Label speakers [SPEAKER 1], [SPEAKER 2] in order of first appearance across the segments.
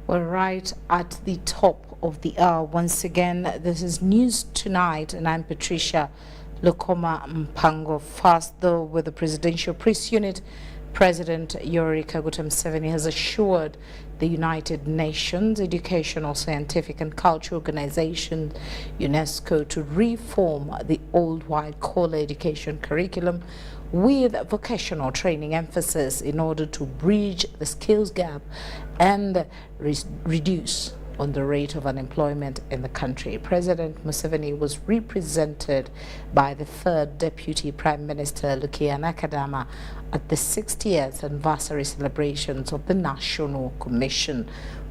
[SPEAKER 1] We're right at the top of the hour. Once again, this is News Tonight, and I'm Patricia Lokoma Mpango. First, though, with the Presidential Press Unit, President Yoweri Kaguta Museveni has assured the United Nations Educational, Scientific and Cultural Organization, UNESCO, to reform the old white collar education curriculum with vocational training emphasis in order to bridge the skills gap and reduce on the rate of unemployment in the country. President Museveni was represented by the third Deputy Prime Minister, Lukia Nakadama, at the 60th anniversary celebrations of the National Commission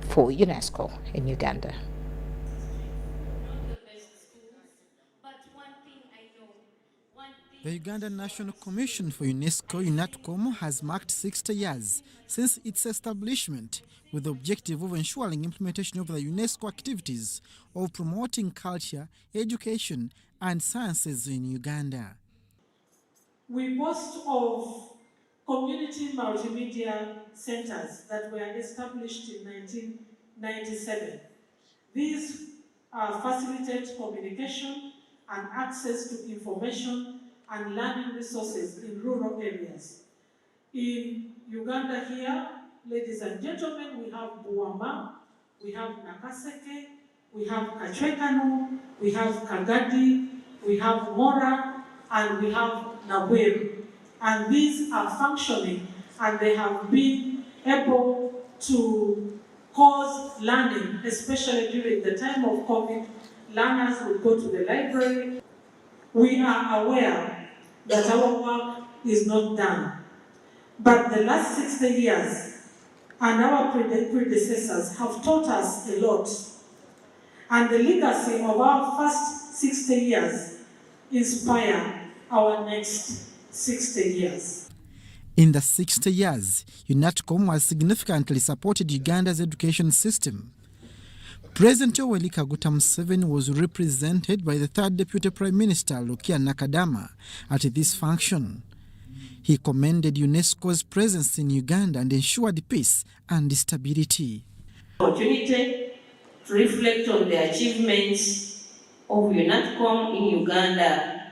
[SPEAKER 1] for UNESCO in Uganda.
[SPEAKER 2] The Ugandan National Commission for UNESCO, UNATCOM, has marked 60 years since its establishment, with the objective of ensuring implementation of the UNESCO activities of promoting culture, education and sciences in Uganda.
[SPEAKER 3] We boast of community multimedia centers that were established in 1997. These facilitate communication and access to information and learning resources in rural areas. In Uganda here, ladies and gentlemen, we have Buama, we have Nakaseke, we have Kachwekano, we have Kagadi, we have Mora, and we have Nabweru. And these are functioning, and they have been able to cause learning, especially during the time of COVID. Learners will go to the library. We are aware that our work is not done. But the last 60 years and our predecessors have taught us a lot. And the legacy of our first 60 years inspire our next 60 years.
[SPEAKER 2] In the 60 years, UNATCOM has significantly supported Uganda's education system. President Yoweri Kaguta Museveni was represented by the third Deputy Prime Minister, Lukia Nakadama, at this function. He commended UNESCO's presence in Uganda and ensured peace and stability.
[SPEAKER 4] Opportunity to reflect on the achievements of UNATCOM in Uganda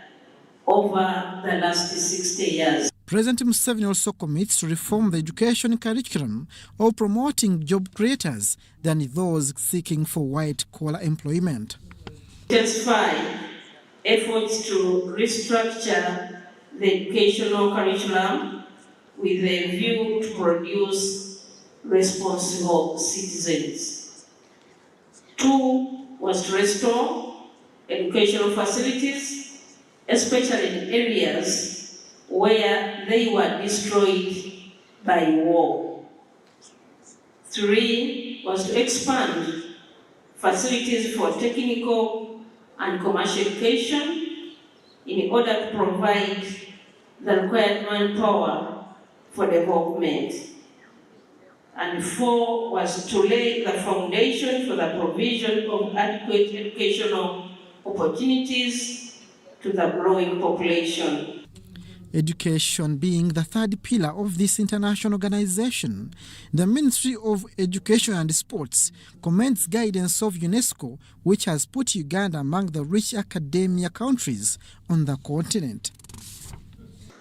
[SPEAKER 4] over the last 60 years.
[SPEAKER 2] President Museveni also commits to reform the education curriculum of promoting job creators than those seeking for white-collar employment.
[SPEAKER 4] Intensify efforts to restructure the educational curriculum with a view to produce responsible citizens. 2 was to restore educational facilities, especially in areas where they were destroyed by war. 3 was to expand facilities for technical and commercial education in order to provide the required manpower for development. And 4 was to lay the foundation for the provision of adequate educational opportunities to the growing population.
[SPEAKER 2] Education being the third pillar of this international organization, the Ministry of Education and Sports commends guidance of UNESCO, which has put Uganda among the rich academia countries on the continent.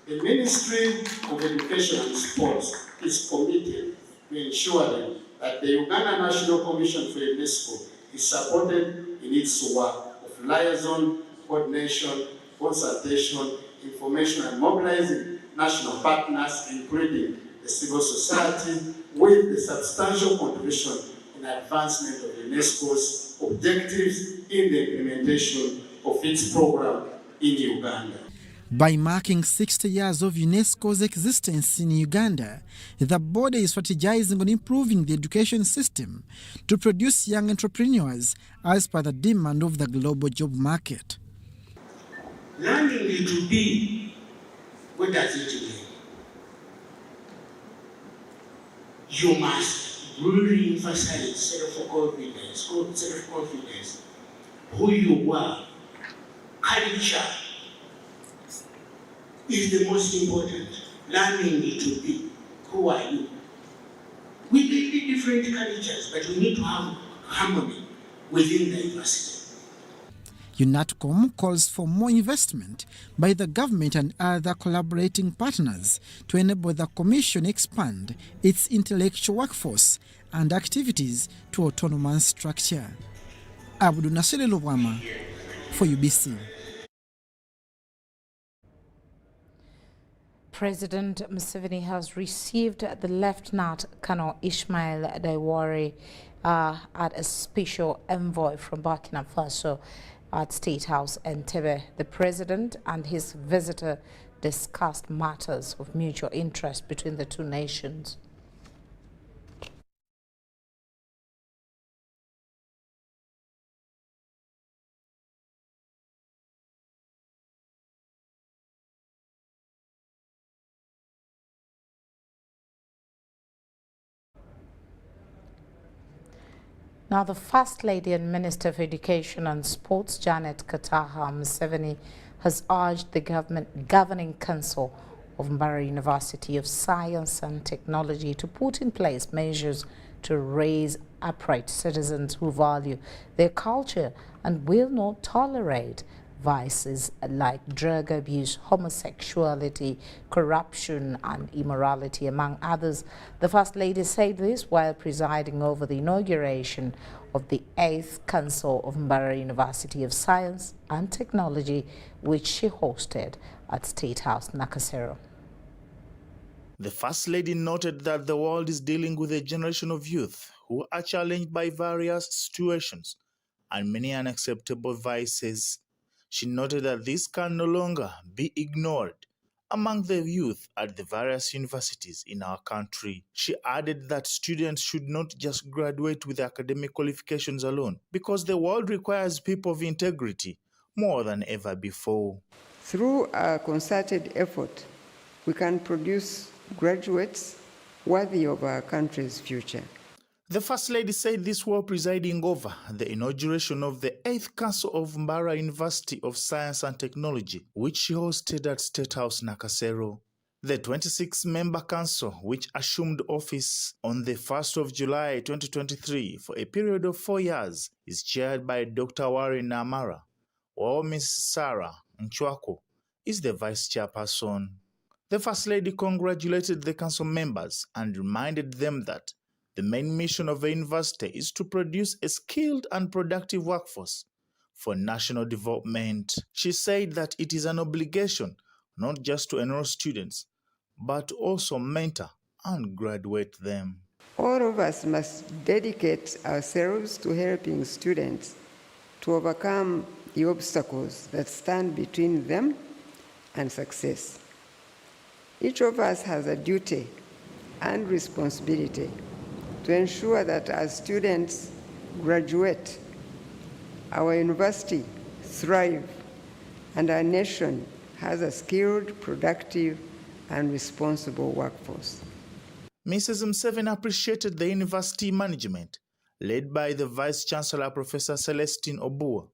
[SPEAKER 5] The Ministry of Education and Sports is committed to ensuring that the Uganda National Commission for UNESCO is supported in its work of liaison, coordination, consultation, information and mobilizing national partners, including the civil society, with the substantial contribution in advancement of UNESCO's objectives in the implementation of its program in Uganda.
[SPEAKER 2] By marking 60 years of UNESCO's existence in Uganda, the body is strategizing on improving the education system to produce young entrepreneurs as per the demand of the global job market.
[SPEAKER 5] Learning it to be, what does it mean? You must really emphasize self-confidence, who you are. Culture is the most important. Learning it to be, who are you? We may be different. different cultures, but we need to have harmony within the university.
[SPEAKER 2] UNATCOM calls for more investment by the government and other collaborating partners to enable the Commission expand its intellectual workforce and activities to autonomous structure. Abdu Nasiri Lubwama for UBC.
[SPEAKER 1] President Museveni has received the Lieutenant Colonel Ismail Daiwari at a special envoy from Burkina Faso at State House Entebbe. The president and his visitor discussed matters of mutual interest between the two nations. Now, the First Lady and Minister of Education and Sports, Janet Kataha Museveni, has urged the governing council of Mbarara University of Science and Technology to put in place measures to raise upright citizens who value their culture and will not tolerate vices like drug abuse, homosexuality, corruption and immorality, among others. The First Lady said this while presiding over the inauguration of the 8th Council of Mbarara University of Science and Technology, which she hosted at State House, Nakasero.
[SPEAKER 6] The First Lady noted that the world is dealing with a generation of youth who are challenged by various situations and many unacceptable vices. She noted that this can no longer be ignored among the youth at the various universities in our country. She added that students should not just graduate with academic qualifications alone, because the world requires people of integrity more than ever before.
[SPEAKER 7] Through a concerted effort, we can produce graduates worthy of our country's future.
[SPEAKER 6] The First Lady said this while presiding over the inauguration of the 8th Council of Mbarara University of Science and Technology, which she hosted at State House, Nakasero. The 26-member council, which assumed office on the 1st of July 2023 for a period of 4 years, is chaired by Dr. Warren Namara, while Ms. Sarah Nchwako is the vice chairperson. The First Lady congratulated the council members and reminded them that the main mission of the university is to produce a skilled and productive workforce for national development. She said that it is an obligation not just to enroll students, but also mentor and graduate them.
[SPEAKER 7] All of us must dedicate ourselves to helping students to overcome the obstacles that stand between them and success. Each of us has a duty and responsibility to ensure that as students graduate, our university thrive and our nation has a skilled, productive, and responsible workforce.
[SPEAKER 6] Mrs. Museveni appreciated the university management, led by the Vice-Chancellor Professor Celestine Obua,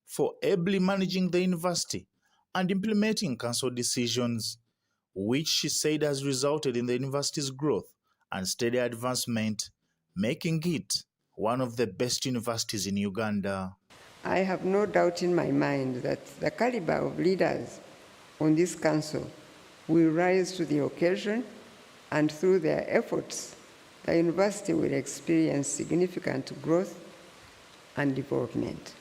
[SPEAKER 6] for ably managing the university and implementing council decisions, which she said has resulted in the university's growth and steady advancement, making it one of the best universities in Uganda.
[SPEAKER 7] I have no doubt in my mind that the caliber of leaders on this council will rise to the occasion, and through their efforts, the university will experience significant growth and development.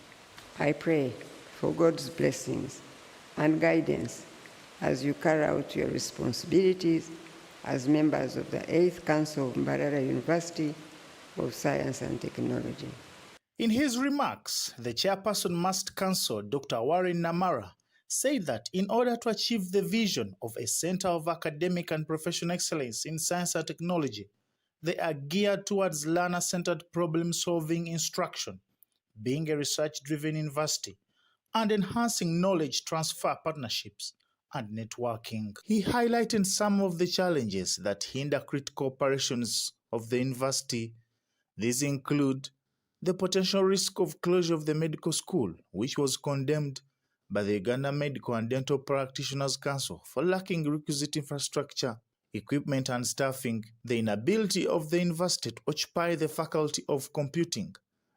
[SPEAKER 7] I pray for God's blessings and guidance as you carry out your responsibilities as members of the 8th Council of Mbarara University of Science and Technology.
[SPEAKER 6] In his remarks, the chairperson Master Council, Dr. Warren Namara, said that in order to achieve the vision of a center of academic and professional excellence in science and technology, they are geared towards learner-centered problem-solving instruction, being a research-driven university, and enhancing knowledge transfer partnerships and networking. He highlighted some of the challenges that hinder critical operations of the university. These include the potential risk of closure of the medical school, which was condemned by the Uganda Medical and Dental Practitioners Council for lacking requisite infrastructure. equipment and staffing, the inability of the university to occupy the faculty of computing.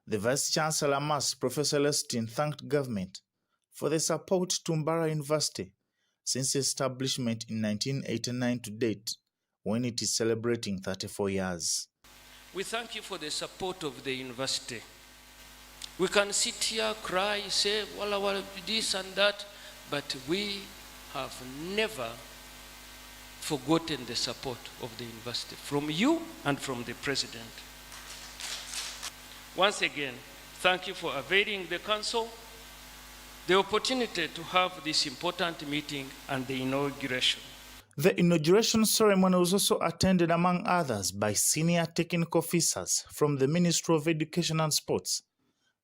[SPEAKER 6] The Vice-Chancellor Mas, Professor Lestin, thanked government for the support to Mbarara University since establishment in 1989 to date, when it is celebrating 34 years.
[SPEAKER 8] We thank you for the support of the university. We can sit here, cry, say, well, this and that, but we have never forgotten the support of the university from you and from the president. Once again, thank you for availing the council the opportunity to have this important meeting and the inauguration.
[SPEAKER 6] The inauguration ceremony was also attended, among others, by senior technical officers from the Ministry of Education and Sports.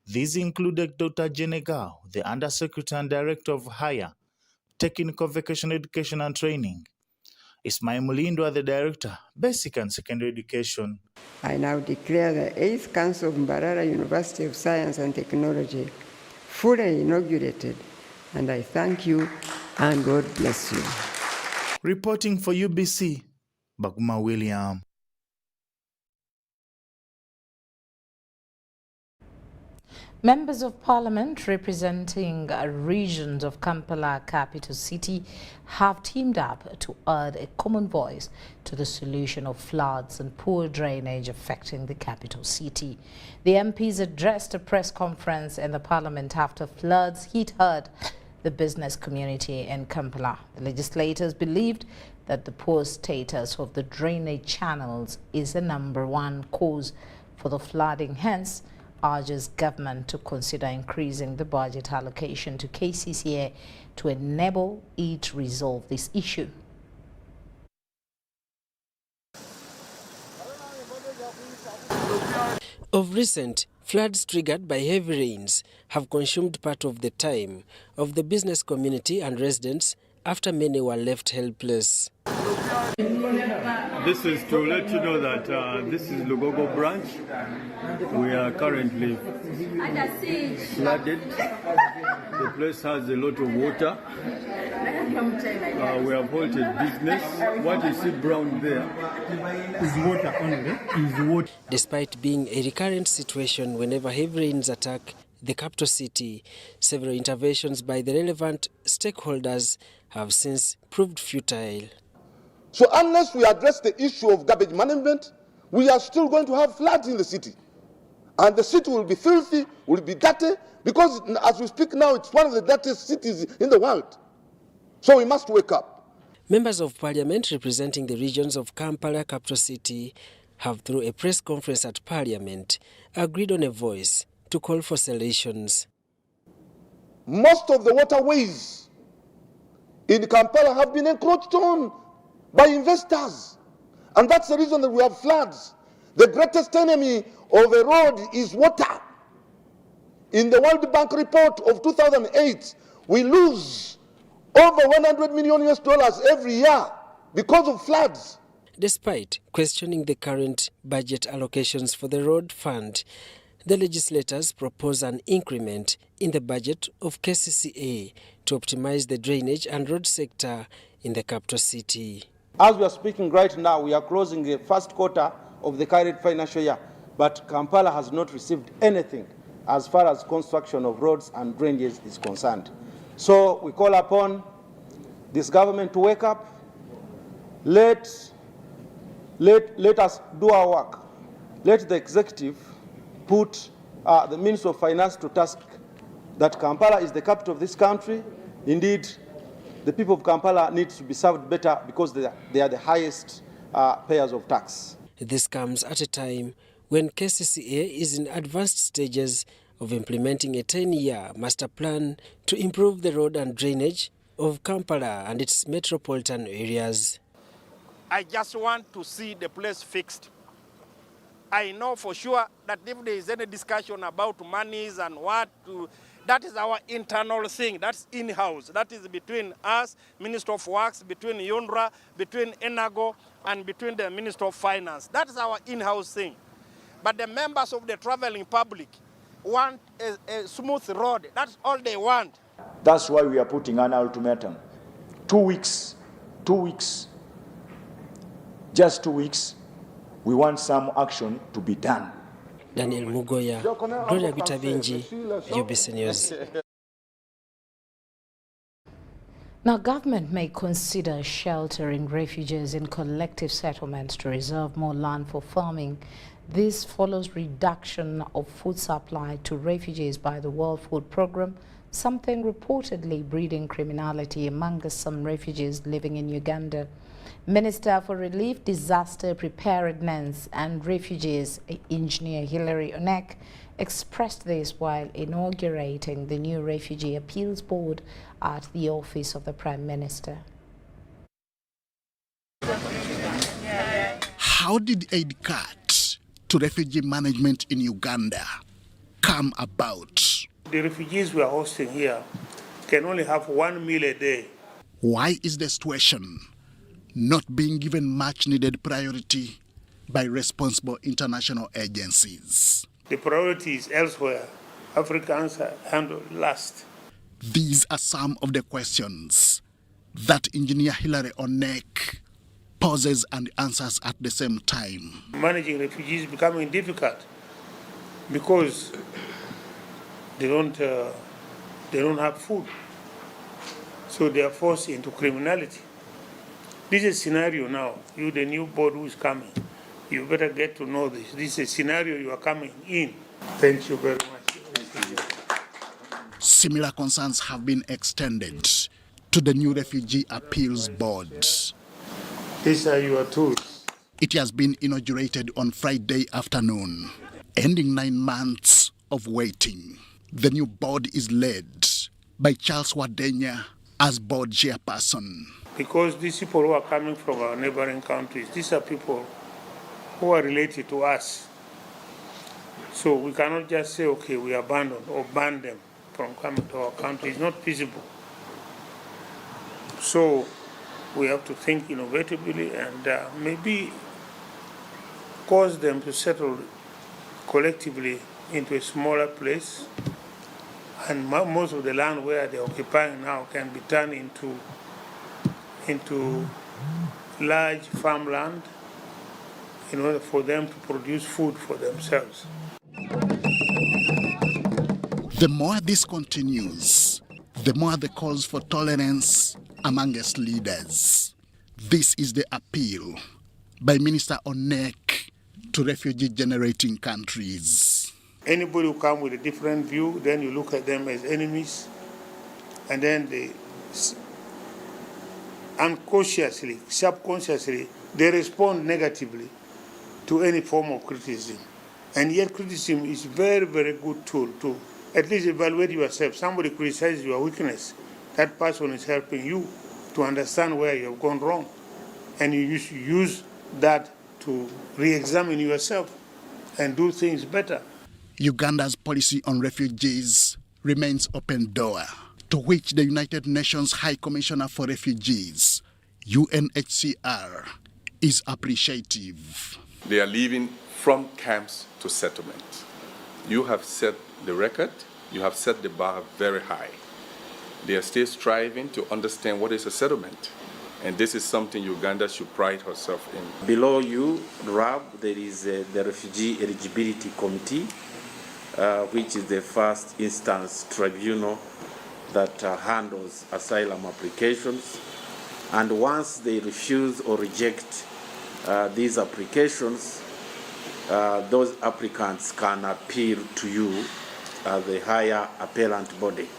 [SPEAKER 6] These included Dr. Jenegao, the Undersecretary and Director of Higher Technical Vocational Education and Training, Ismail Mulindwa, the Director, Basic and Secondary Education.
[SPEAKER 7] I now declare the 8th Council of Mbarara University of Science and Technology fully inaugurated, and I thank you and God bless you.
[SPEAKER 6] Reporting for UBC, Baguma William.
[SPEAKER 1] Members of Parliament representing regions of Kampala, capital city, have teamed up to add a common voice to the solution of floods and poor drainage affecting the capital city. The MPs addressed a press conference in the Parliament after floods hit hard the business community in Kampala. The legislators believed that the poor status of the drainage channels is the #1 cause for the flooding. Hence, urges government to consider increasing the budget allocation to KCCA to enable it to resolve this issue.
[SPEAKER 9] Of recent, floods triggered by heavy rains have consumed part of the time of the business community and residents after many were left helpless.
[SPEAKER 10] This is to let you know that this is Lugogo branch. We are currently flooded. The place has a lot of water. We have halted business. What you see brown there is water only. Is water.
[SPEAKER 9] Despite being a recurrent situation whenever heavy rains attack the capital city, several interventions by the relevant stakeholders have since proved futile.
[SPEAKER 11] So unless we address the issue of garbage management, we are still going to have floods in the city. And the city will be filthy, will be dirty, because as we speak now, it's one of the dirtiest cities in the world. So we must wake up.
[SPEAKER 9] Members of Parliament representing the regions of Kampala, capital city, have, through a press conference at Parliament, agreed on a voice to call for solutions.
[SPEAKER 11] Most of the waterways in Kampala have been encroached on by investors. And that's the reason that we have floods. The greatest enemy of a road is water. In the World Bank report of 2008, we lose over $100 million every year because of floods.
[SPEAKER 9] Despite questioning the current budget allocations for the road fund, the legislators propose an increment in the budget of KCCA to optimize the drainage and road sector in the capital city.
[SPEAKER 12] As we are speaking right now, we are closing the first quarter of the current financial year, but Kampala has not received anything as far as construction of roads and drainages is concerned. So we call upon this government to wake up. Let us do our work. Let the executive put the Minister of Finance to task that Kampala is the capital of this country. Indeed, the people of Kampala need to be served better because they are the highest payers of tax.
[SPEAKER 9] This comes at a time when KCCA is in advanced stages of implementing a 10-year master plan to improve the road and drainage of Kampala and its metropolitan areas.
[SPEAKER 13] I just want to see the place fixed. I know for sure that if there is any discussion about monies and what to, that is our internal thing. That's in-house. That is between us, Minister of Works, between UNRWA, between ENAGO, and between the Minister of Finance. That is our in-house thing. But the members of the traveling public want a smooth road. That's all they want.
[SPEAKER 10] That's why we are putting an ultimatum. 2 weeks. 2 weeks.
[SPEAKER 14] just 2 weeks. We want some action to be done.
[SPEAKER 9] Daniel Mugoya, Gloria Bitabinji, UBC News.
[SPEAKER 1] Now, government may consider sheltering refugees in collective settlements to reserve more land for farming. This follows reduction of food supply to refugees by the World Food Programme, something reportedly breeding criminality among some refugees living in Uganda. Minister for Relief, Disaster Preparedness and Refugees, Engineer Hilary Onek, expressed this while inaugurating the new Refugee Appeals Board at the office of the Prime Minister.
[SPEAKER 15] How did aid cut to refugee management in Uganda come about?
[SPEAKER 16] The refugees we are hosting here can only have 1 meal a day.
[SPEAKER 15] Why is the situation not being given much needed priority by responsible international agencies?
[SPEAKER 16] The priority is elsewhere. Africans are handled last.
[SPEAKER 15] These are some of the questions that Engineer Hilary Onek poses and answers at the same time.
[SPEAKER 16] Managing refugees is becoming difficult because they don't have food. So they are forced into criminality. This is a scenario now. You, the new board who is coming, you better get to know this. This is a scenario you are coming in. Thank you very much.
[SPEAKER 15] Similar concerns have been extended to the new Refugee Appeals Board.
[SPEAKER 16] These are your tools.
[SPEAKER 15] It has been inaugurated on Friday afternoon, ending 9 months of waiting. The new board is led by Charles Wadenya as board chairperson.
[SPEAKER 16] Because these people who are coming from our neighboring countries, these are people who are related to us. So we cannot just say, okay, we abandon or ban them from coming to our country. It's not feasible. So we have to think innovatively and maybe cause them to settle collectively into a smaller place. And most of the land where they're occupying now can be turned into large farmland in order for them to produce food for themselves.
[SPEAKER 15] The more this continues, the more the calls for tolerance amongst leaders. This is the appeal by Minister Onek to refugee-generating countries.
[SPEAKER 16] Anybody who comes with a different view, then you look at them as enemies, and then they unconsciously, subconsciously, they respond negatively to any form of criticism. And yet criticism is a very, very good tool to at least evaluate yourself. Somebody criticizes your weakness. That person is helping you to understand where you have gone wrong. And you use that to re-examine yourself and do things better.
[SPEAKER 15] Uganda's policy on refugees remains open door, to which the United Nations High Commissioner for Refugees, UNHCR, is appreciative.
[SPEAKER 17] They are leaving from camps to settlement. You have set the record, you have set the bar very high. They are still striving to understand what is a settlement. And this is something Uganda should pride herself in.
[SPEAKER 18] Below you, RAB, there is the Refugee Eligibility Committee, which is the first instance tribunal that handles asylum applications. And once they refuse or reject these applications, those applicants can appeal to you as the higher appellant body.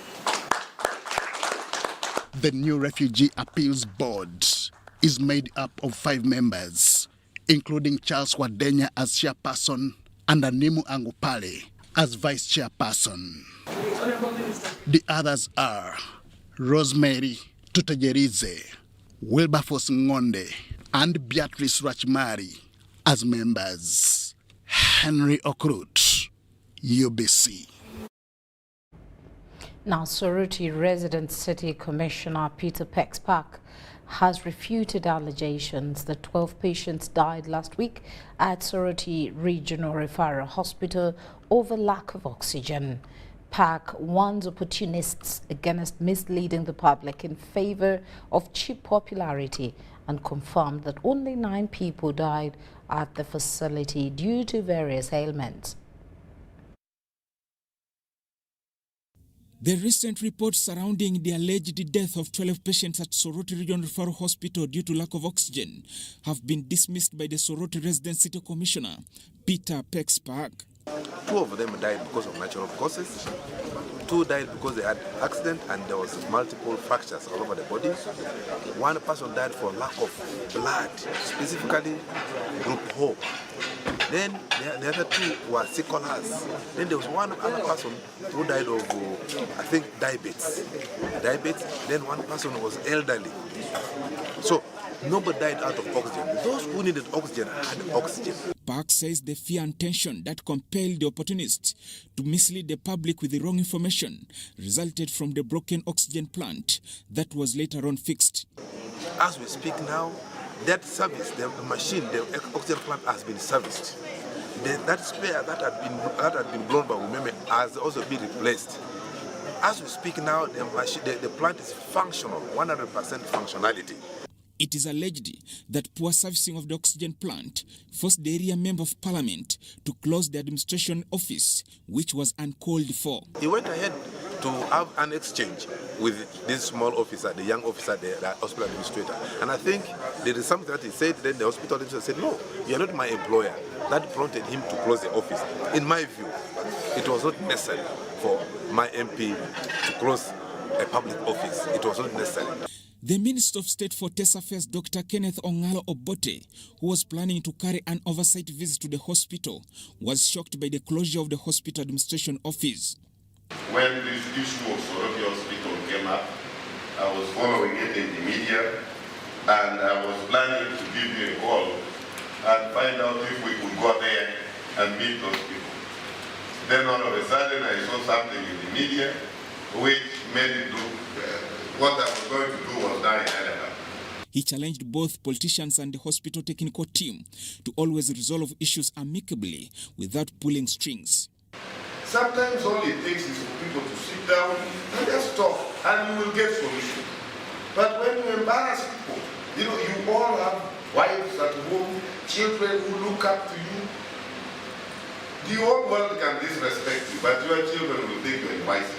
[SPEAKER 15] The new Refugee Appeals Board is made up of 5 members, including Charles Wadenya as chairperson and Animu Angupale as vice chairperson. The others are Rosemary Tutajerize, Wilberforce Ngonde, and Beatrice Rachmari as members. Henry Okrut, UBC.
[SPEAKER 1] Now, Soroti resident city commissioner Peter Pexpack has refuted allegations that 12 patients died last week at Soroti Regional Referral Hospital over lack of oxygen. Pack warns opportunists against misleading the public in favor of cheap popularity and confirmed that only 9 people died at the facility due to various ailments.
[SPEAKER 19] The recent reports surrounding the alleged death of 12 patients at Soroti Regional Referral Hospital due to lack of oxygen have been dismissed by the Soroti Resident City Commissioner, Peter Pexpark.
[SPEAKER 20] 2 of them died because of natural causes. 2 died because they had accident and there was multiple fractures all over the body. 1 person died for lack of blood, specifically group O. Then the other 2 were sicklers. Then there was 1 other person who died of, I think, diabetes. Then 1 person was elderly. So nobody died out of oxygen. Those who needed oxygen had oxygen.
[SPEAKER 19] Park says the fear and tension that compelled the opportunists to mislead the public with the wrong information resulted from the broken oxygen plant that was later on fixed.
[SPEAKER 20] As we speak now, that service, the machine, the oxygen plant has been serviced. That spare that had been blown by women has also been replaced. As we speak now, the plant is functional, 100% functionality.
[SPEAKER 19] It is alleged that poor servicing of the oxygen plant forced the area member of parliament to close the administration office, which was uncalled for.
[SPEAKER 20] He went ahead to have an exchange with this small officer, the young officer, the hospital administrator. And I think there is something that he said, then the hospital administrator said, no, you are not my employer. That prompted him to close the office. In my view, it was not necessary for my MP to close a public office. It was not necessary.
[SPEAKER 19] The Minister of State for Test Affairs, Dr. Kenneth Ongalo Obote, who was planning to carry an oversight visit to the hospital, was shocked by the closure of the hospital administration office.
[SPEAKER 21] When this issue of Soroti Hospital came up, I was following it in the media, and I was planning to give you a call and find out if we could go there and meet those people. Then all of a sudden I saw something in the media which made it look what I was going to do was done in Uganda.
[SPEAKER 19] He challenged both politicians and the hospital technical team to always resolve issues amicably without pulling strings.
[SPEAKER 21] Sometimes all it takes is for people to sit down and just talk, and you will get solutions. But when you embarrass people, you all have wives at home, children who look up to you. The whole world can disrespect you, but your children will take your advices.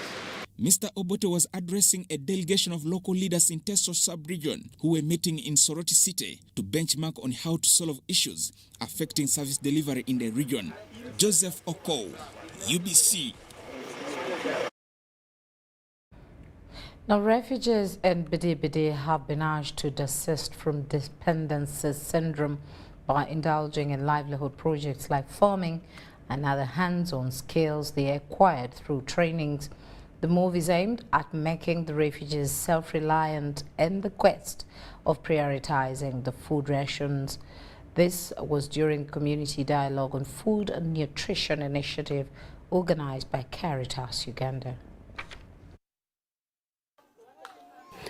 [SPEAKER 19] Mr. Obote was addressing a delegation of local leaders in Teso sub-region who were meeting in Soroti City to benchmark on how to solve issues affecting service delivery in the region. Joseph Oko, UBC.
[SPEAKER 1] Now, refugees in Bidi have been urged to desist from dependency syndrome by indulging in livelihood projects like farming and other hands-on skills they acquired through trainings. The move is aimed at making the refugees self-reliant in the quest of prioritizing the food rations. This was during Community Dialogue on Food and Nutrition Initiative organized by Caritas Uganda.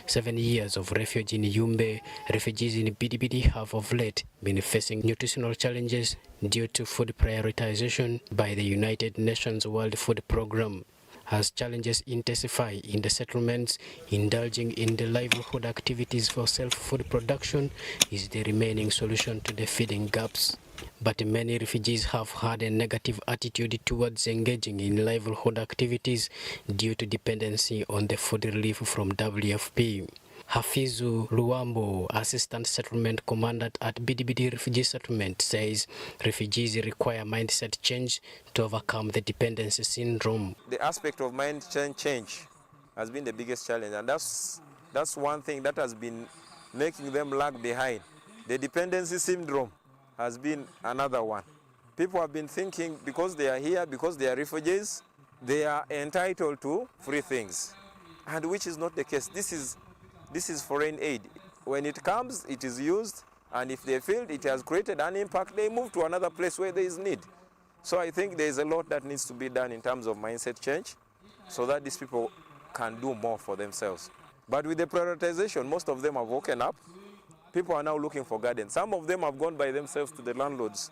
[SPEAKER 22] 7 years of refuge in Yumbe, refugees in Bidi have of late been facing nutritional challenges due to food prioritization by the United Nations World Food Programme. As challenges intensify in the settlements, indulging in the livelihood activities for self-food production is the remaining solution to the feeding gaps. But many refugees have had a negative attitude towards engaging in livelihood activities due to dependency on the food relief from WFP. Hafizu Luambo, Assistant Settlement Commandant at Bidi Refugee Settlement, says refugees require mindset change to overcome the dependency syndrome.
[SPEAKER 23] The aspect of mindset change has been the biggest challenge, and that's one thing that has been making them lag behind. The dependency syndrome has been another one. People have been thinking because they are here, because they are refugees, they are entitled to free things, and which is not the case. This is foreign aid. When it comes, it is used, and if they feel it has created an impact, they move to another place where there is need. So I think there is a lot that needs to be done in terms of mindset change so that these people can do more for themselves. But with the prioritization, most of them have woken up. People are now looking for guidance. Some of them have gone by themselves to the landlords.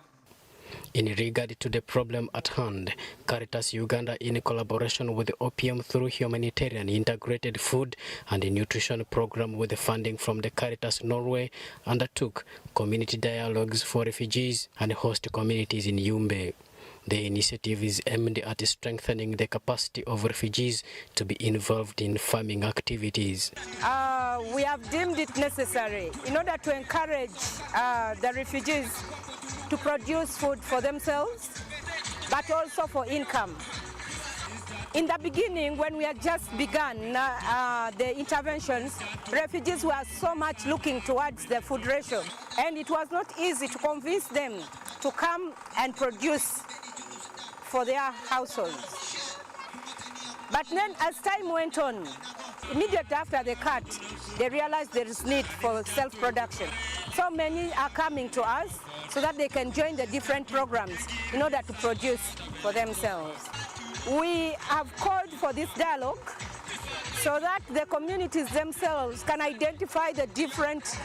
[SPEAKER 22] In regard to the problem at hand, Caritas Uganda, in collaboration with the OPM through Humanitarian Integrated Food and Nutrition Program with the funding from the Caritas Norway, undertook community dialogues for refugees and host communities in Yumbe. The initiative is aimed at strengthening the capacity of refugees to be involved in farming activities.
[SPEAKER 3] We have deemed it necessary in order to encourage the refugees to produce food for themselves, but also for income. In the beginning, when we had just begun the interventions, refugees were so much looking towards the food ration, and it was not easy to convince them to come and produce for their households. But then as time went on, immediately after the cut, they realized there is need for self-production. So many are coming to us so that they can join the different programs in order to produce for themselves. We have called for this dialogue so that the communities themselves can identify the different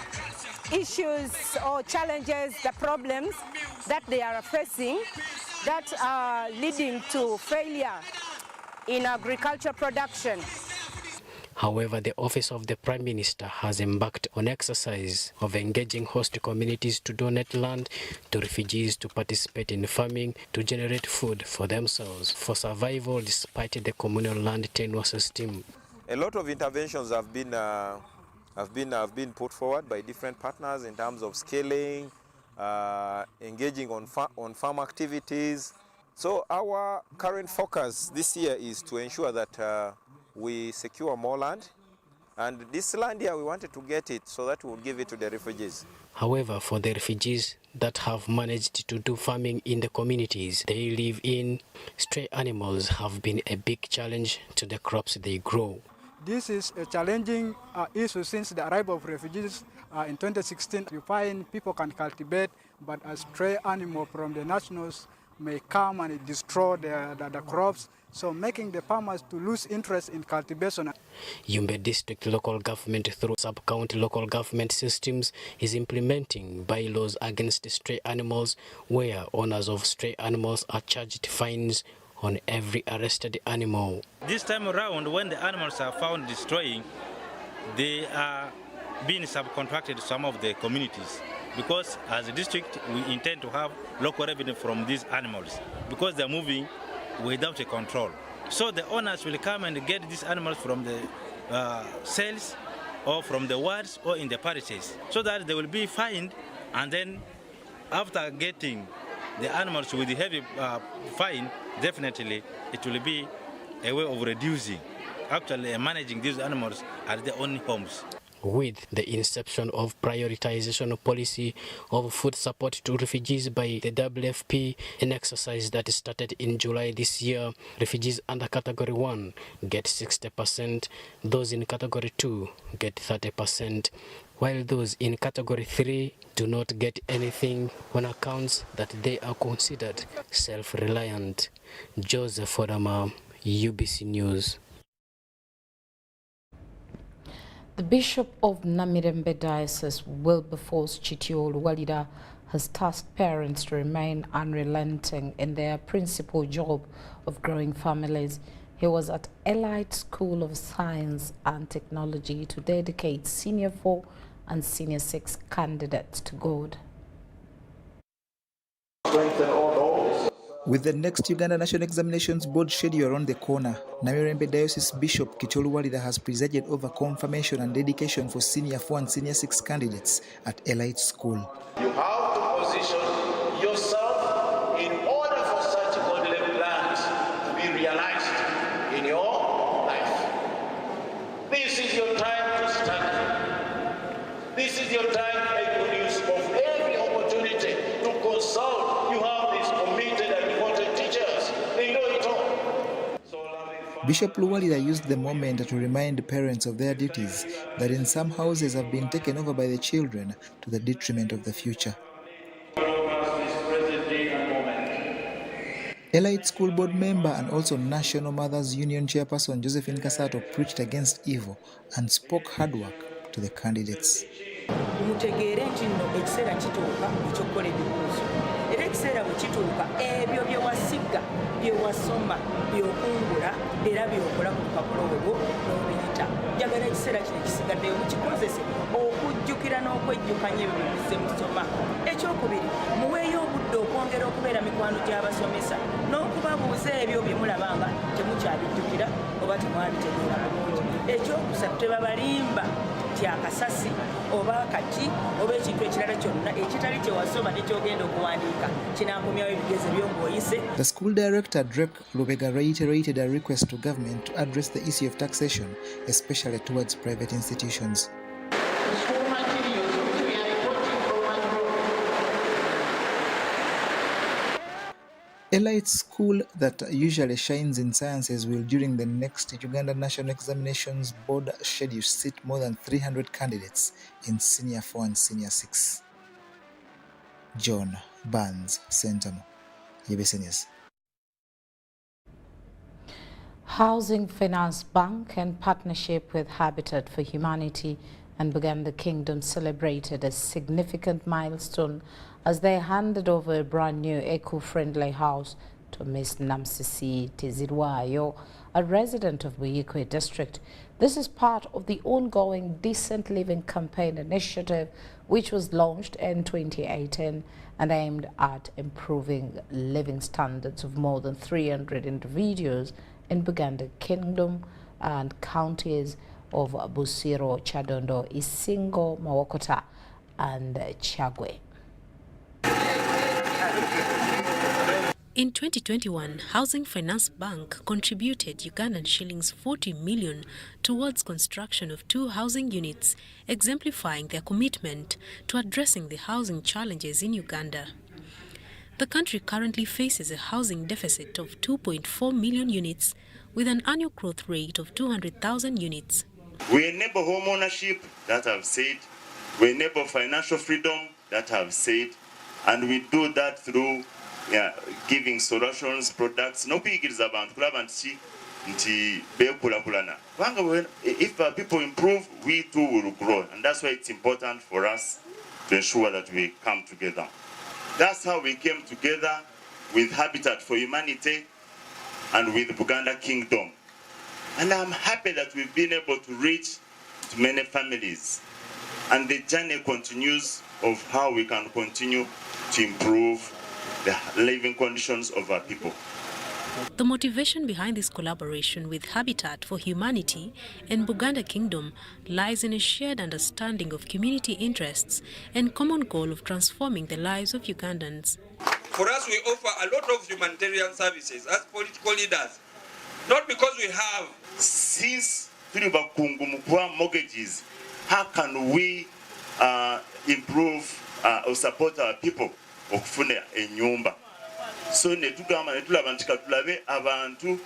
[SPEAKER 3] issues or challenges, the problems that they are facing that are leading to failure in agriculture production.
[SPEAKER 22] However, the Office of the Prime Minister has embarked on exercise of engaging host communities to donate land to refugees to participate in farming to generate food for themselves for survival despite the communal land tenure system.
[SPEAKER 23] A lot of interventions have been put forward by different partners in terms of scaling, engaging on farm activities. So our current focus this year is to ensure that we secure more land, and this land here we wanted to get it so that we would give it to the refugees.
[SPEAKER 22] However, for the refugees that have managed to do farming in the communities they live in, stray animals have been a big challenge to the crops they grow.
[SPEAKER 4] This is a challenging issue since the arrival of refugees in 2016. You find people can cultivate, but a stray animal from the nationals may come and destroy the crops, so making the farmers to lose interest in cultivation.
[SPEAKER 22] Yumbe District Local Government through sub-county local government systems is implementing bylaws against stray animals, where owners of stray animals are charged fines on every arrested animal.
[SPEAKER 5] This time around, when the animals are found destroying, they are being subcontracted to some of the communities, because as a district we intend to have local revenue from these animals because they're moving without a control. So the owners will come and get these animals from the sales or from the wards or in the parishes, so that they will be fined, and then after getting the animals with the heavy fine, definitely it will be a way of reducing, actually managing these animals at their own homes.
[SPEAKER 22] With the inception of prioritization policy of food support to refugees by the WFP, an exercise that started in July this year, refugees under Category 1 get 60%, those in Category 2 get 30%, while those in Category 3 do not get anything on accounts that they are considered self-reliant. Joseph Odama, UBC News.
[SPEAKER 1] The Bishop of Namirembe Diocese, Wilberforce Chitio Oluwalida, has tasked parents to remain unrelenting in their principal job of growing families. He was at Elite School of Science and Technology to dedicate Senior 4 and Senior 6 candidates to God.
[SPEAKER 24] With the next Uganda National Examinations Board schedule around the corner, Namirembe Diocese Bishop Chitio Oluwalida has presided over confirmation and dedication for Senior 4 and Senior 6 candidates at Elite School.
[SPEAKER 25] You have to position yourself in order for such godly plans to be realized in your life. This is your time to study. This is your time to make good use of every opportunity to consult. You have these committed and devoted teachers. They know it all.
[SPEAKER 24] Bishop Oluwalida used the moment to remind parents of their duties that in some houses have been taken over by the children to the detriment of the future. Elite School Board member and also National Mothers Union Chairperson Josephine Kasato preached against evil and spoke hard work to the candidates.
[SPEAKER 2] ekiseera bwe kituuka ebyo bye wasiga bye wasoma by'okungula era by'okola ku lupapula olwo n'obiyita njagala ekiseera kino ekisigaddeyo mukikozese okujjukira n'okwejjukanya ebyo bye muzze musoma. Ekyokubiri muweeyo obudde okwongera okubeera mikwano gy'abasomesa n'okubabuuza ebyo bye mulaba nga temukyabijjukira oba temwabitegeera bulungi. Ekyokusatu tebabalimba nti akasasi oba akaki oba ekintu ekirala kyonna ekitali kyewasoma nekyogenda okuwandiika kinaakomyawo ebigezo byo ng'oyise.
[SPEAKER 24] The school director, Drake Lubega, reiterated a request to government to address the issue of taxation, especially towards private institutions. Elite school that usually shines in sciences will during the next Uganda National Examinations Board schedule sit more than 300 candidates in Senior 4 and Senior 6. John Barnes, Sentamo, UBC News.
[SPEAKER 1] Housing Finance Bank, in partnership with Habitat for Humanity and Uganda Kingdom, celebrated a significant milestone as they handed over a brand new eco-friendly house to Ms. Namsisi Tezirwayo, a resident of Buyikwe district. This is part of the ongoing Decent Living Campaign initiative, which was launched in 2018 and aimed at improving living standards of more than 300 individuals in Buganda Kingdom and counties of Busiro, Chadondo, Isingo, Mawokota and Chagwe.
[SPEAKER 6] In 2021, Housing Finance Bank contributed Ugandan shillings 40 million towards construction of 2 housing units, exemplifying their commitment to addressing the housing challenges in Uganda. The country currently faces a housing deficit of 2.4 million units with an annual growth rate of 200,000 units.
[SPEAKER 7] We enable home ownership, that I've said. We enable financial freedom, that I've said. And we do that through giving solutions, products. No biggies about if people improve, we too will grow. And that's why it's important for us to ensure that we come together. That's how we came together with Habitat for Humanity and with Uganda Kingdom. And I'm happy that we've been able to reach to many families. And the journey continues of how we can continue to improve the living conditions of our people.
[SPEAKER 6] The motivation behind this collaboration with Habitat for Humanity and Uganda Kingdom lies in a shared understanding of community interests and common goal of transforming the lives of Ugandans.
[SPEAKER 8] For us, we offer a lot of humanitarian services as political leaders, not because we have.
[SPEAKER 7] Since mortgages, how can we improve or support our people? So netulaba nti katulabe abantu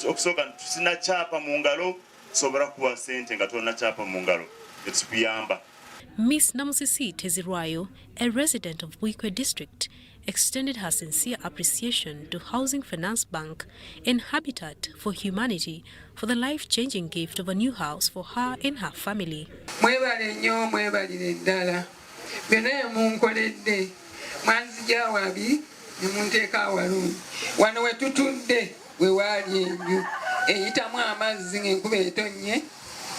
[SPEAKER 7] okusoka tusina chapa mu ngalo sobora kuwa sente nga tolina chapa mu ngalo ekituyamba.
[SPEAKER 6] Ms. Namusisi Tezirwayo, a resident of Buyikwe district, extended her sincere appreciation to Housing Finance Bank and Habitat for Humanity for the life-changing gift of a new house for her and her family.
[SPEAKER 11] Mwebale nnyo mwebalire ddala byonna munkoledde mwanzija wabi ne munteeka awalungi wano we tutudde we waali enju eyitamu amazzi ng'enkuba etonnye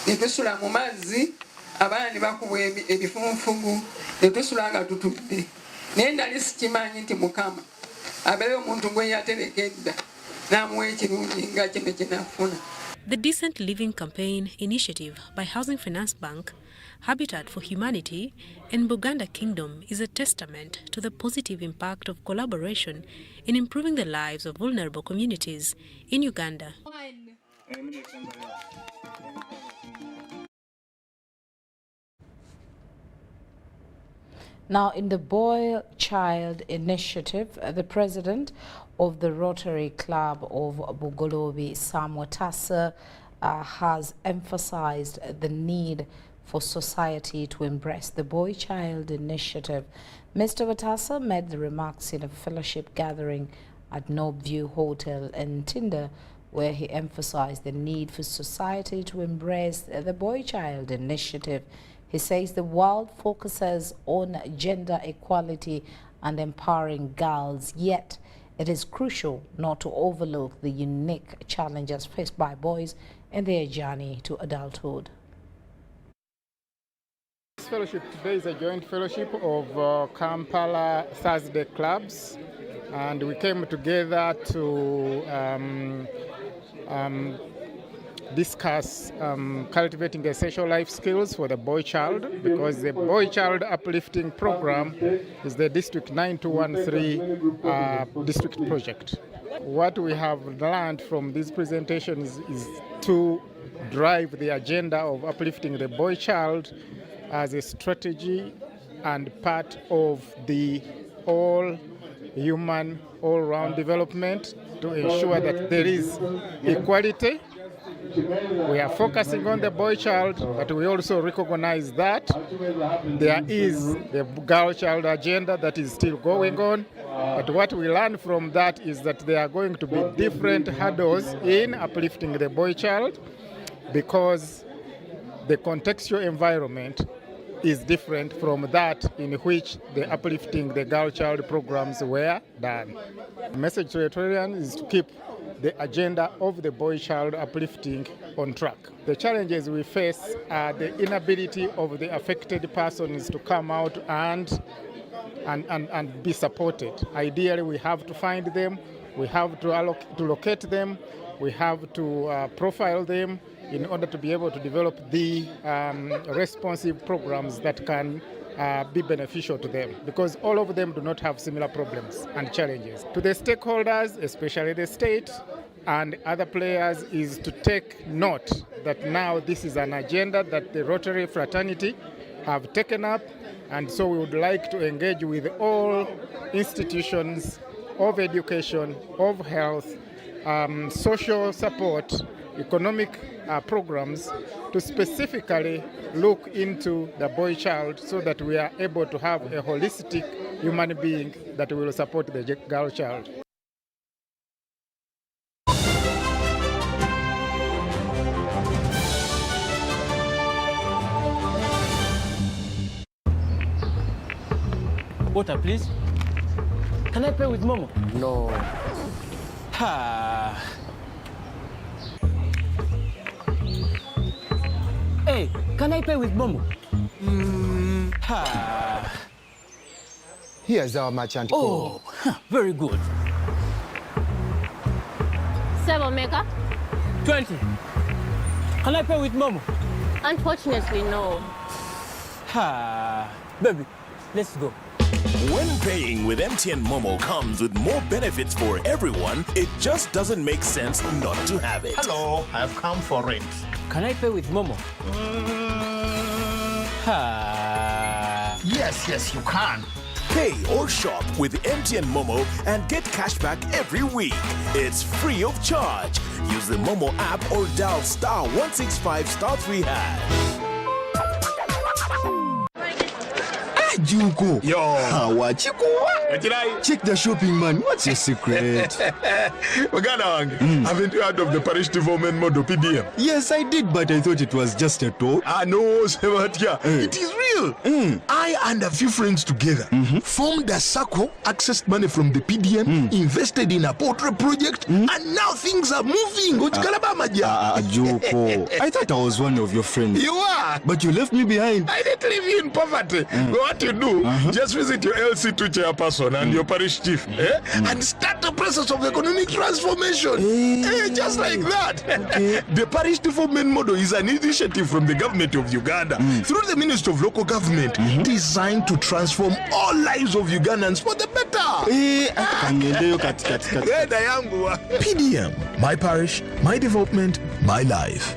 [SPEAKER 11] ne tusula mu mazzi abaana bakubwa ebifunfugu ne tusula nga tutudde naye nali sikimanyi nti Mukama abeeyo omuntu gwe yaterekedda n'amuwa ekirungi nga kino kinafuna.
[SPEAKER 6] The Decent Living Campaign initiative by Housing Finance Bank, Habitat for Humanity and Uganda Kingdom is a testament to the positive impact of collaboration in improving the lives of vulnerable communities in Uganda.
[SPEAKER 1] Now, in the Boy Child Initiative, the president of the Rotary Club of Bugolobi, Sam Watasa, has emphasized the need for society to embrace the Boy Child Initiative. Mr. Watasa made the remarks in a fellowship gathering at Nobview Hotel in Tinder, where he emphasized the need for society to embrace the Boy Child Initiative, He says the world focuses on gender equality and empowering girls, yet it is crucial not to overlook the unique challenges faced by boys in their journey to adulthood.
[SPEAKER 9] This fellowship today is a joint fellowship of Kampala Thursday clubs, and we came together to discuss cultivating essential life skills for the boy child, because the boy child uplifting program is the District 9213 district project. What we have learned from this presentation is to drive the agenda of uplifting the boy child as a strategy and part of the all-human, all-round development to ensure that there is equality. We are focusing on the boy child, but we also recognize that there is the girl child agenda that is still going on. But what we learn from that is that there are going to be different hurdles in uplifting the boy child, because the contextual environment is different from that in which the uplifting the girl child programs were done. The message to Eritreans is to keep the agenda of the boy child uplifting on track. The challenges we face are the inability of the affected persons to come out and be supported. Ideally, we have to find them, we have to locate them, we have to profile them in order to be able to develop the responsive programs that can be beneficial to them, because all of them do not have similar problems and challenges. To the stakeholders, especially the state and other players, is to take note that now this is an agenda that the Rotary fraternity have taken up, and so we would like to engage with all institutions of education, of health, social support, economic programs to specifically look into the boy child, so that we are able to have a holistic human being that will support the girl child.
[SPEAKER 10] Water, please. Can I pay with Momo? No. Hey, can I pay with Momo?
[SPEAKER 12] Here's our merchant code.
[SPEAKER 10] Oh, very good.
[SPEAKER 13] 7 Mega?
[SPEAKER 10] 20. Can I pay with Momo?
[SPEAKER 13] Unfortunately, no.
[SPEAKER 10] Baby, let's go.
[SPEAKER 14] When paying with MTN Momo comes with more benefits for everyone, it just doesn't make sense not to have it.
[SPEAKER 12] Hello, I've come for rent.
[SPEAKER 10] Can I pay with Momo?
[SPEAKER 12] Yes, you can.
[SPEAKER 14] Pay or shop with MTN Momo and get cashback every week. It's free of charge. Use the Momo app or dial *165*3#.
[SPEAKER 12] Juko. Yo. Check the shopping, man. What's your secret?
[SPEAKER 26] Haven't you heard of the parish development model PDM?
[SPEAKER 12] Yes, I did, but I thought it was just a talk.
[SPEAKER 26] No, Sebatia. It is real. I and a few friends together formed a circle, accessed money from the PDM, invested in a poultry project, and now things are moving.
[SPEAKER 12] Juko. I thought I was one of your friends.
[SPEAKER 26] You are.
[SPEAKER 12] But you left me behind.
[SPEAKER 26] I didn't leave you in poverty. What you do, just visit your LC2 chairperson and your parish chief, and start the process of economic transformation. Just like that. The parish development model is an initiative from the government of Uganda through the Ministry of Local Government, designed to transform all lives of Ugandans for the better. PDM, my parish, my development, my life.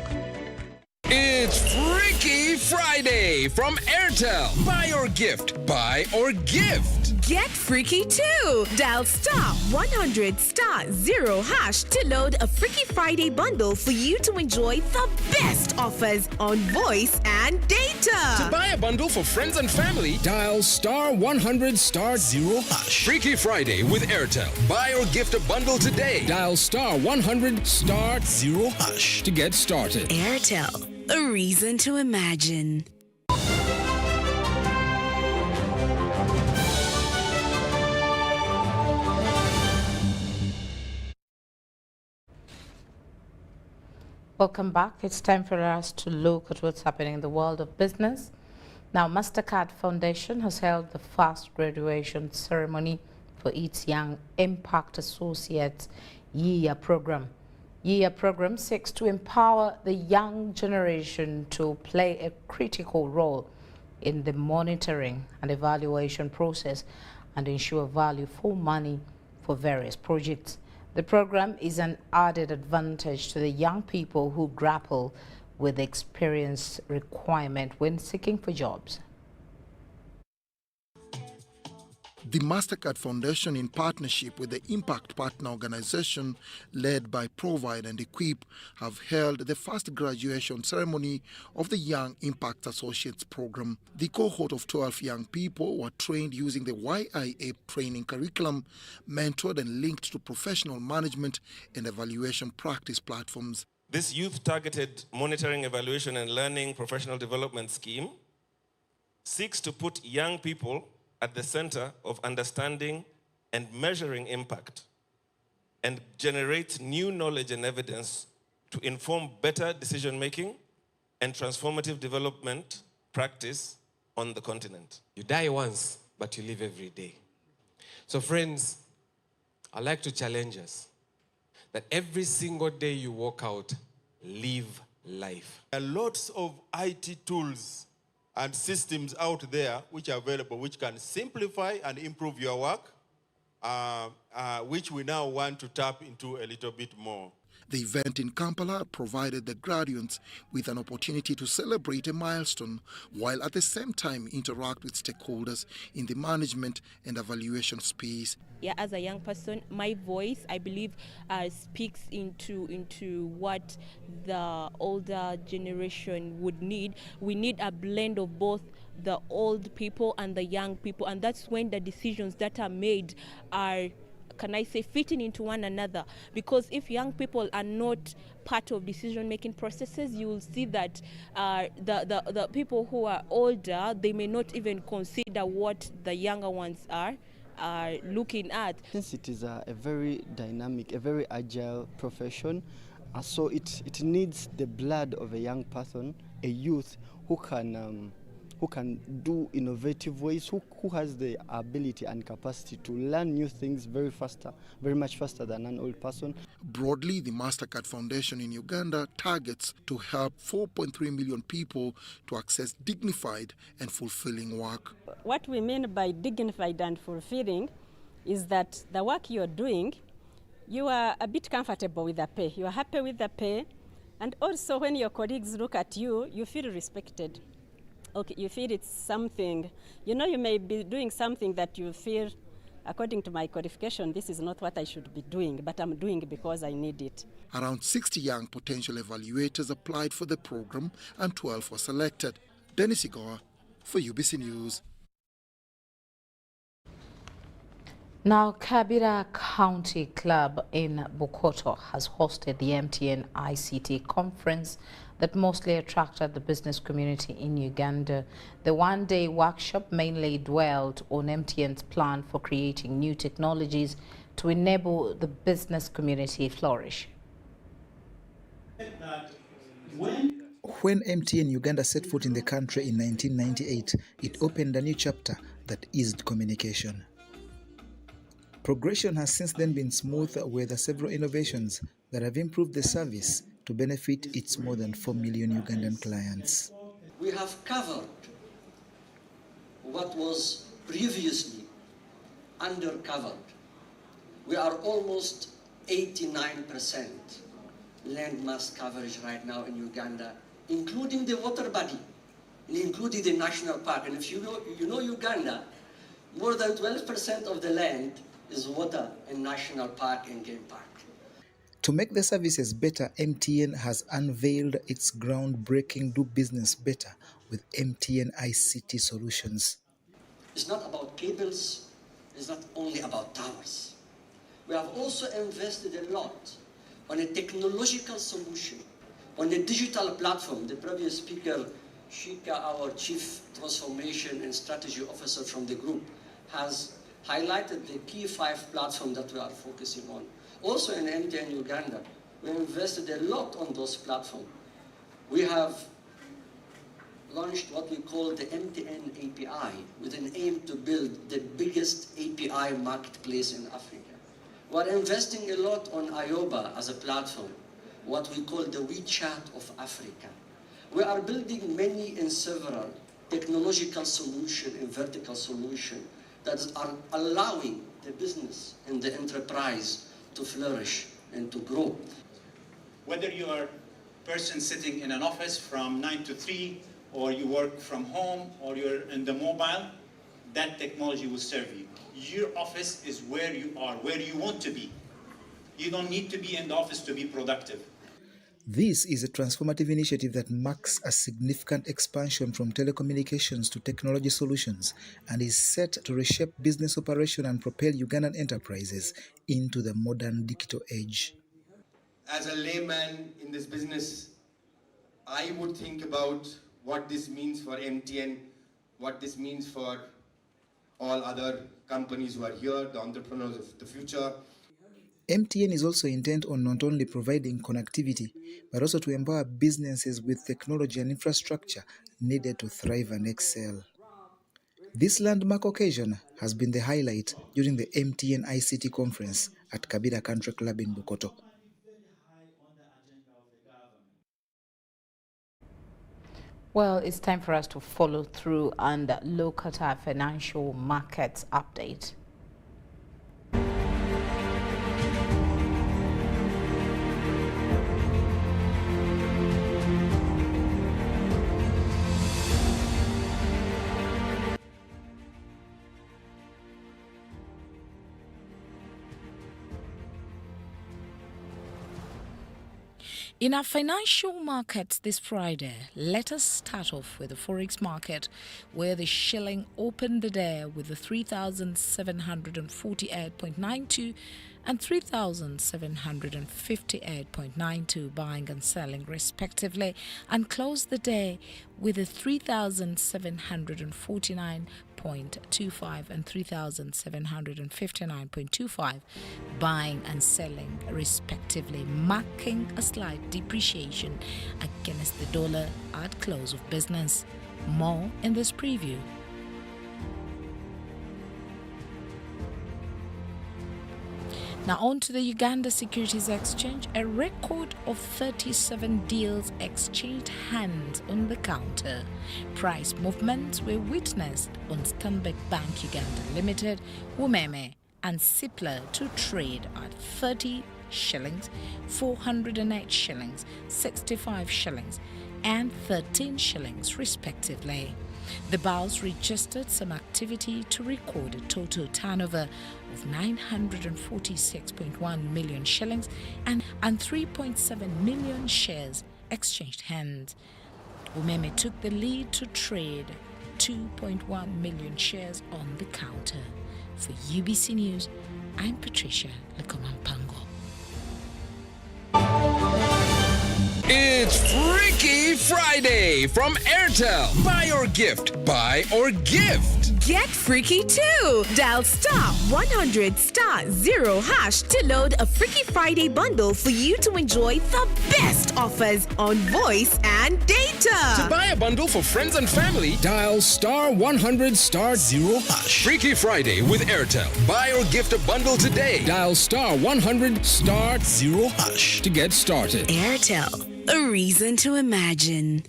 [SPEAKER 27] It's Freaky Friday from Airtel. Buy or gift. Buy or gift.
[SPEAKER 28] Get freaky too. Dial *100*0# to load a Freaky Friday bundle for you to enjoy the best offers on voice and data.
[SPEAKER 27] To buy a bundle for friends and family, dial *100*0#. Freaky Friday with Airtel. Buy or gift a bundle today. Dial *100*0# to get started.
[SPEAKER 28] Airtel, a reason to imagine.
[SPEAKER 1] Welcome back. It's time for us to look at what's happening in the world of business. Now, MasterCard Foundation has held the first graduation ceremony for its Young Impact Associates Year program. Year program seeks to empower the young generation to play a critical role in the monitoring and evaluation process and ensure value for money for various projects. The program is an added advantage to the young people who grapple with the experience requirement when seeking for jobs.
[SPEAKER 26] The MasterCard Foundation, in partnership with the Impact Partner Organization led by Provide and Equip, have held the first graduation ceremony of the Young Impact Associates program. The cohort of 12 young people were trained using the YIA training curriculum, mentored and linked to professional management and evaluation practice platforms.
[SPEAKER 3] This youth-targeted monitoring, evaluation, and learning professional development scheme seeks to put young people at the center of understanding and measuring impact and generate new knowledge and evidence to inform better decision-making and transformative development practice on the continent.
[SPEAKER 15] You die once, but you live every day. So friends, I'd like to challenge us that every single day you walk out, live life.
[SPEAKER 16] There are lots of IT tools and systems out there which are available, which can simplify and improve your work, which we now want to tap into a little bit more.
[SPEAKER 26] The event in Kampala provided the graduates with an opportunity to celebrate a milestone while at the same time interact with stakeholders in the management and evaluation space.
[SPEAKER 17] Yeah, as a young person, my voice, I believe, speaks into what the older generation would need. We need a blend of both the old people and the young people, and that's when the decisions that are made are, can I say, fitting into one another. Because if young people are not part of decision-making processes, you will see that the people who are older, they may not even consider what the younger ones are looking at.
[SPEAKER 18] Since it is a very dynamic, a very agile profession, so it needs the blood of a young person, a youth who can do innovative ways, who has the ability and capacity to learn new things very much faster than an old person.
[SPEAKER 26] Broadly, the MasterCard Foundation in Uganda targets to help 4.3 million people to access dignified and fulfilling work.
[SPEAKER 19] What we mean by dignified and fulfilling is that the work you're doing, you are a bit comfortable with the pay. You are happy with the pay, and also when your colleagues look at you, you feel respected. Okay, you feel it's something, you know, you may be doing something that you feel, according to my qualification, this is not what I should be doing, but I'm doing because I need it.
[SPEAKER 26] Around 60 young potential evaluators applied for the program and 12 were selected. Dennis Igoa for UBC News.
[SPEAKER 1] Now, Kabira County Club in Bukoto has hosted the MTN ICT conference that mostly attracted the business community in Uganda. The one-day workshop mainly dwelled on MTN's plan for creating new technologies to enable the business community flourish.
[SPEAKER 24] When MTN Uganda set foot in the country in 1998, it opened a new chapter that eased communication. Progression has since then been smooth with several innovations that have improved the service to benefit its more than 4 million Ugandan clients.
[SPEAKER 20] We have covered what was previously undercovered. We are almost 89% landmass coverage right now in Uganda, including the water body, and including the national park. And if you know Uganda, more than 12% of the land is water and national park and game park.
[SPEAKER 24] To make the services better, MTN has unveiled its groundbreaking Do Business Better with MTN ICT solutions.
[SPEAKER 20] It's not about cables, it's not only about towers. We have also invested a lot on a technological solution, on a digital platform. The previous speaker, Shika, our Chief Transformation and Strategy Officer from the group, has highlighted the key 5 platforms that we are focusing on. Also in MTN Uganda, We invested a lot on those platforms. We have launched what we call the MTN API with an aim to build the biggest API marketplace in Africa. We're investing a lot on IOBA as a platform, what we call the WeChat of Africa. We are building many and several technological solutions and vertical solutions that are allowing the business and the enterprise to flourish and to grow.
[SPEAKER 2] Whether you are a person sitting in an office from 9 to 3, or you work from home, or you're in the mobile, that technology will serve you. Your office is where you are, where you want to be. You don't need to be in the office to be productive.
[SPEAKER 24] This is a transformative initiative that marks a significant expansion from telecommunications to technology solutions and is set to reshape business operation and propel Ugandan enterprises into the modern digital age.
[SPEAKER 4] As a layman in this business, I would think about what this means for MTN, what this means for all other companies who are here, the entrepreneurs of the future.
[SPEAKER 24] MTN is also intent on not only providing connectivity, but also to empower businesses with technology and infrastructure needed to thrive and excel. This landmark occasion has been the highlight during the MTN ICT conference at Kabira Country Club in Bukoto.
[SPEAKER 1] Well, it's time for us to follow through and look at our financial markets update. In our financial markets this Friday, let us start off with the forex market, where the shilling opened the day with the 3,748.92 and 3,758.92 buying and selling respectively, and closed the day with the 3,749.25 and 3,759.25 buying and selling respectively, marking a slight depreciation against the dollar at close of business. More in this preview. Now on to the Uganda Securities Exchange. A record of 37 deals exchanged hands on the counter. Price movements were witnessed on Stanbic Bank Uganda Limited, Umeme and Sipla to trade at 30 shillings, 408 shillings, 65 shillings and 13 shillings respectively. The bourse registered some activity to record a total turnover of 946.1 million shillings and 3.7 million shares exchanged hands. Umeme took the lead to trade 2.1 million shares on the counter. For UBC News, I'm Patricia Lekomampango.
[SPEAKER 27] It's Freaky Friday from Airtel. Buy or gift. Buy or gift.
[SPEAKER 28] Get freaky too! Dial *100*0# to load a Freaky Friday bundle for you to enjoy the best offers on voice and data.
[SPEAKER 27] To buy a bundle for friends and family, dial *100*0#. Freaky Friday with Airtel. Buy or gift a bundle today. Dial *100*0# to get started.
[SPEAKER 28] Airtel, a reason to imagine.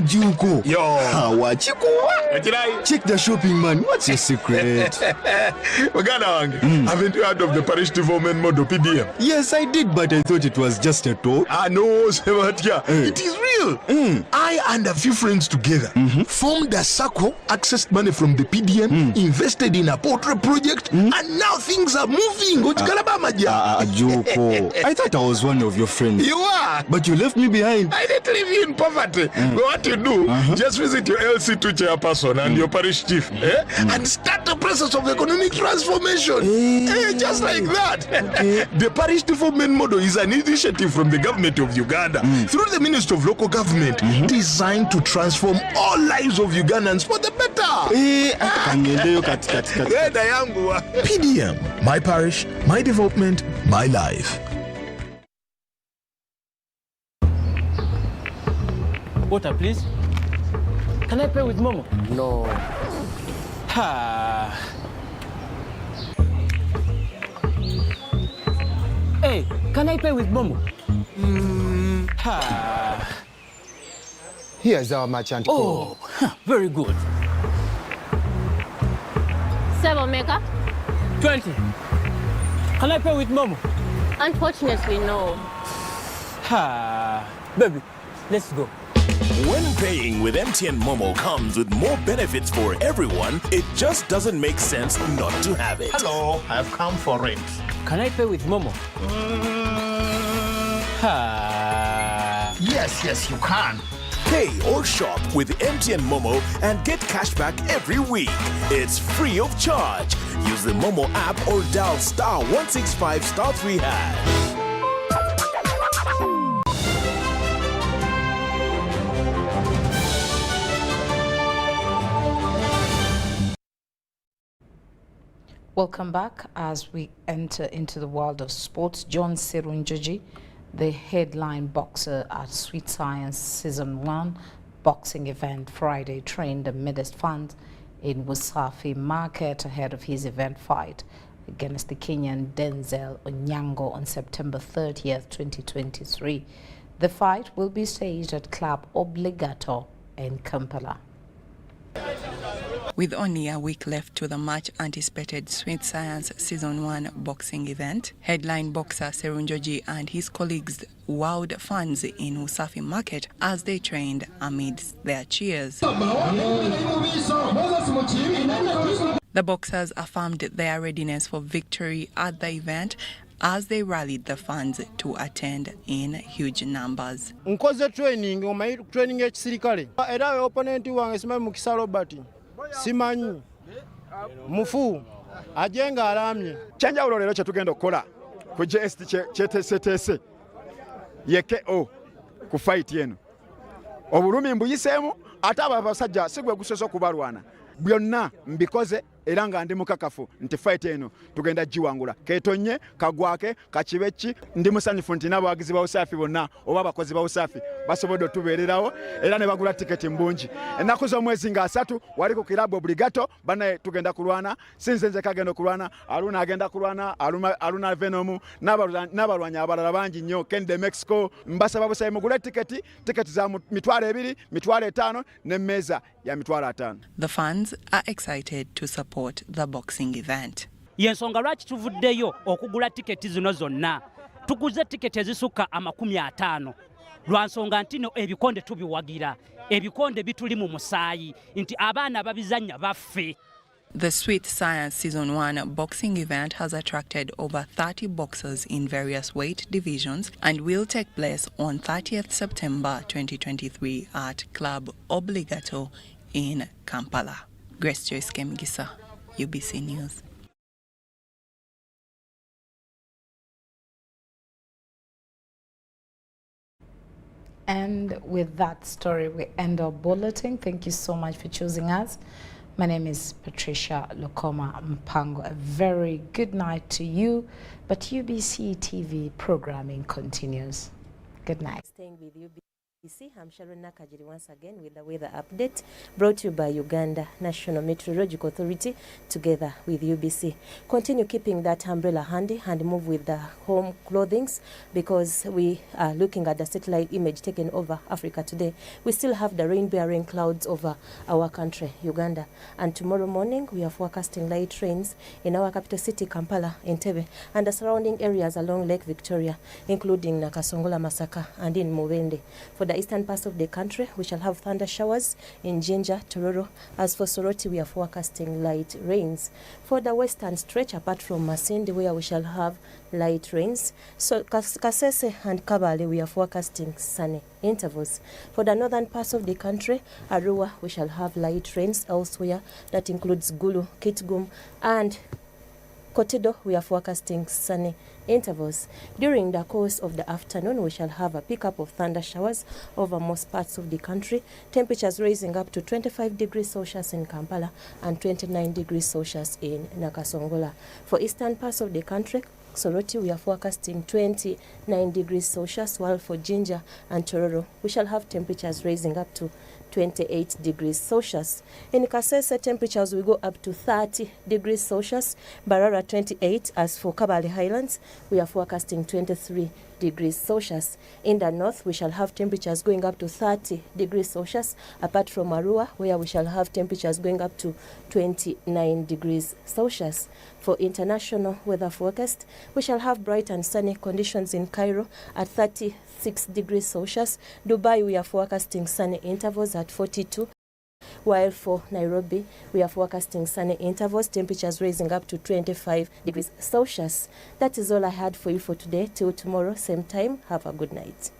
[SPEAKER 12] Juko. Yo. What you go? Check the shopping, man. What's your secret?
[SPEAKER 26] Haven't you heard of the parish development model PDM?
[SPEAKER 12] Yes, I did, but I thought it was just a talk.
[SPEAKER 26] No, Sebatia. It is real. I and a few friends together formed a circle, accessed money from the PDM, invested in a portrait project, and now things are moving.
[SPEAKER 12] Juko. I thought I was one of your friends.
[SPEAKER 26] You are.
[SPEAKER 12] But you left me behind.
[SPEAKER 26] I didn't leave you in poverty. What you do, just visit your LC2 chairperson and your parish chief and start the process of economic transformation. Just like that. The parish development model is an initiative from the government of Uganda through the Ministry of Local Government designed to transform all lives of Ugandans for the better. PDM, my parish, my development, my life.
[SPEAKER 10] Water, please. Can I pay with Momo?
[SPEAKER 15] No.
[SPEAKER 10] Ha. Hey, can I pay with Momo? Ha.
[SPEAKER 5] Here's our merchant code.
[SPEAKER 10] Oh, very good.
[SPEAKER 13] 7 Meka?
[SPEAKER 10] 20. Can I pay with Momo?
[SPEAKER 13] Unfortunately, no.
[SPEAKER 10] Ha. Baby, let's go.
[SPEAKER 14] When paying with MTN Momo comes with more benefits for everyone, it just doesn't make sense not to have it.
[SPEAKER 26] Hello, I've come for it.
[SPEAKER 10] Can I pay with Momo? Ha.
[SPEAKER 26] Yes, you can.
[SPEAKER 14] Pay or shop with MTN Momo and get cashback every week. It's free of charge. Use the Momo app or dial *165*3#.
[SPEAKER 1] Welcome back as we enter into the world of sports. John Serunjoji, the headline boxer at Sweet Science Season 1 boxing event Friday, trained amidst fans in Wasafi Market ahead of his event fight against the Kenyan Denzel Onyango on September 30th, 2023. The fight will be staged at Club Obligato in Kampala.
[SPEAKER 7] With only a week left to the much-anticipated Sweet Science Season 1 boxing event, headline boxer Serunjoji and his colleagues wowed fans in Usafi Market as they trained amidst their cheers. The boxers affirmed their readiness for victory at the event as they rallied the fans to attend in huge numbers.
[SPEAKER 9] Nkoze training ekisirikale era opponent wange simanyi Mukisa Robert simanyi mufu ajenga alamye
[SPEAKER 8] kyanjawulo leero kye tugenda okukola ku GST kyeteeseteese yeke ku fight eno obulumi mbuyiseemu ate abo abasajja si gwe gusoose okubalwana byonna mbikoze era nga ndi mukakafu nti fight eno tugenda giwangula ketonye kagwake kakibeki ndi musanyufu nti n'abawagizi ba Usafi bonna oba abakozi ba Usafi basobodde otubeererawo era ne bagula tiketi mbungi ennaku z'omwezi nga 3 wali ku Club Obligato banaye tugenda kulwana sinze nze kagenda okulwana Aluna agenda kulwana Aluna Venom n'abalwanyi abalala bangi nnyo Kende Mexico mbasaba busabe mugule tiketi za mitwalo 2 mitwalo 5 n'emmeeza ya mitwalo 5.
[SPEAKER 7] The fans are excited to support the boxing event.
[SPEAKER 10] Yensonga lwaki tuvuddeyo okugula tiketi zino zonna. Tuguze tiketi ezisukka 50 lwa nsonga ntino ebikonde tubiwagira. Ebikonde bituli mu musaayi nti abaana babizanya baffe.
[SPEAKER 7] The Sweet Science Season 1 boxing event has attracted over 30 boxers in various weight divisions and will take place on 30th September 2023 at Club Obligato in Kampala. Grace Joyce Kemgisa, UBC News.
[SPEAKER 1] And with that story, we end our bulletin. Thank you so much for choosing us. My name is Patricia Lokoma Mpango. A very good night to you, but UBC TV programming continues. Good night.
[SPEAKER 11] Staying with UBC, I'm Sharon Nakajiri once again with the weather update brought to you by Uganda National Meteorological Authority together with UBC. Continue keeping that umbrella handy and move with the home clothings because we are looking at the satellite image taken over Africa today. We still have the rain-bearing clouds over our country, Uganda. And tomorrow morning, we are forecasting light rains in our capital city, Kampala, Entebbe, and the surrounding areas along Lake Victoria, including Nakasongola, Masaka, and in Mubende. For the eastern parts of the country, we shall have thunder showers in Jinja, Tororo. As for Soroti, we are forecasting light rains. For the western stretch, apart from Masindi, where we shall have light rains, so Kasese and Kabale, we are forecasting sunny intervals. For the northern parts of the country, Arua, we shall have light rains elsewhere. That includes Gulu, Kitgum, and Kotido, we are forecasting sunny intervals. During the course of the afternoon, we shall have a pickup of thunder showers over most parts of the country. Temperatures rising up to 25 degrees Celsius in Kampala and 29 degrees Celsius in Nakasongola. For eastern parts of the country, Soroti, we are forecasting 29 degrees Celsius, while for Jinja and Tororo, we shall have temperatures rising up to 28 degrees Celsius. In Kasese, temperatures will go up to 30 degrees Celsius, Mbarara 28. As for Kabale Highlands, we are forecasting 23 degrees Celsius. In the north, we shall have temperatures going up to 30 degrees Celsius, apart from Arua, where we shall have temperatures going up to 29 degrees Celsius. For international weather forecast, we shall have bright and sunny conditions in Cairo at 36 degrees Celsius. Dubai, we are forecasting sunny intervals at 42. While for Nairobi, we are forecasting sunny intervals, temperatures rising up to 25 degrees Celsius. That is all I had for you for today. Till tomorrow, same time, have a good night.